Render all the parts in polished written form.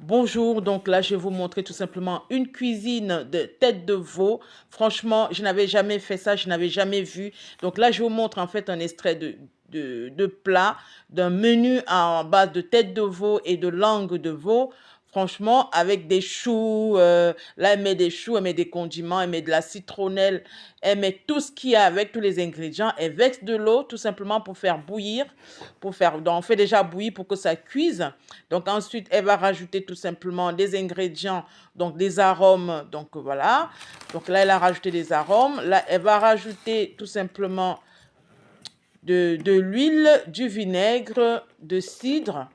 Bonjour, donc là je vais vous montrer tout simplement une cuisine de tête de veau. Franchement, je n'avais jamais fait ça, je n'avais jamais vu. Donc là je vous montre en fait un extrait de plat, d'un menu en base de tête de veau et de langue de veau. Franchement, avec des choux, là elle met des choux, elle met des condiments, elle met de la citronnelle, elle met tout ce qu'il y a avec tous les ingrédients. Elle verse de l'eau tout simplement pour faire bouillir, donc on fait déjà bouillir pour que ça cuise. Donc ensuite, elle va rajouter tout simplement des ingrédients, donc des arômes. Donc voilà. Donc là, elle a rajouté des arômes. Là, elle va rajouter tout simplement de l'huile, du vinaigre, de cidre.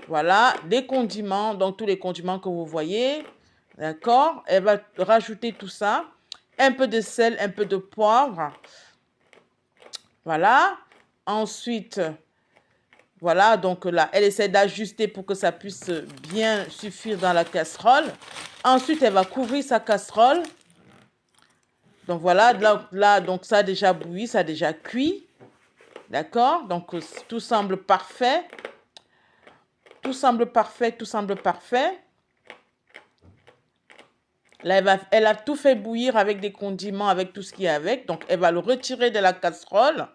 Voilà, des condiments, donc tous les condiments que vous voyez. D'accord? Elle va rajouter tout ça. Un peu de sel, un peu de poivre. Voilà. Ensuite, voilà, donc là, elle essaie d'ajuster pour que ça puisse bien suffire dans la casserole. Ensuite, elle va couvrir sa casserole. Donc voilà, là donc ça a déjà bouilli, ça a déjà cuit. D'accord? Donc tout semble parfait. Tout semble parfait, tout semble parfait. Là, elle a tout fait bouillir avec des condiments, avec tout ce qu'il y a avec. Donc, elle va le retirer de la casserole.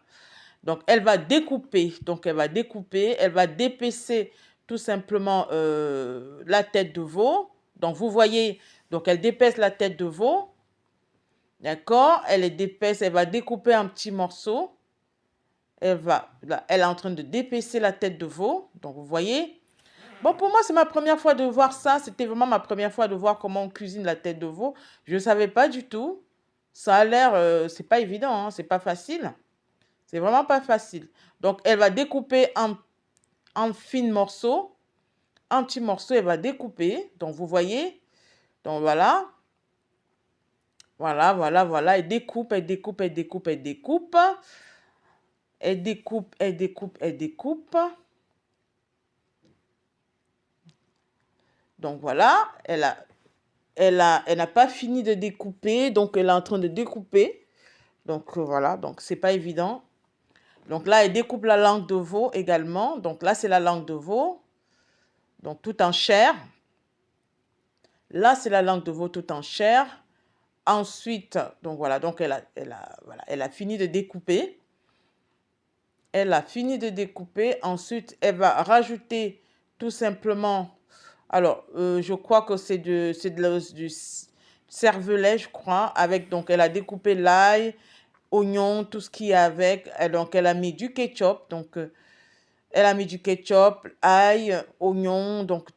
Donc, elle va découper. Donc, elle va découper. Elle va dépecer tout simplement la tête de veau. Donc, vous voyez, donc elle dépaisse la tête de veau. D'accord? Elle est dépaisse. Elle va découper en petits morceaux. Là, elle est en train de dépecer la tête de veau. Donc, vous voyez. Bon, pour moi, c'est ma première fois de voir ça. C'était vraiment ma première fois de voir comment on cuisine la tête de veau. Je ne savais pas du tout. Ça a l'air, c'est pas évident, hein, c'est pas facile. C'est vraiment pas facile. Donc, elle va découper en fines morceaux. En petits morceaux, elle va découper. Donc, vous voyez. Donc, voilà. Voilà, voilà, voilà. Elle découpe, elle découpe, elle découpe, elle découpe. Elle découpe, elle découpe, elle découpe. Donc, voilà. Elle n'a pas fini de découper. Donc, elle est en train de découper. Donc, voilà. Donc, c'est pas évident. Donc, là, elle découpe la langue de veau également. Donc, là, c'est la langue de veau. Donc, tout en chair. Là, c'est la langue de veau tout en chair. Ensuite, donc voilà, donc voilà, elle a fini de découper. Elle a fini de découper. Ensuite, elle va rajouter tout simplement, alors, je crois que c'est du cervelet, je crois, avec, donc, elle a découpé l'ail, oignon, tout ce qui est avec. Donc, elle a mis du ketchup, donc, elle a mis du ketchup, ail, oignon, donc,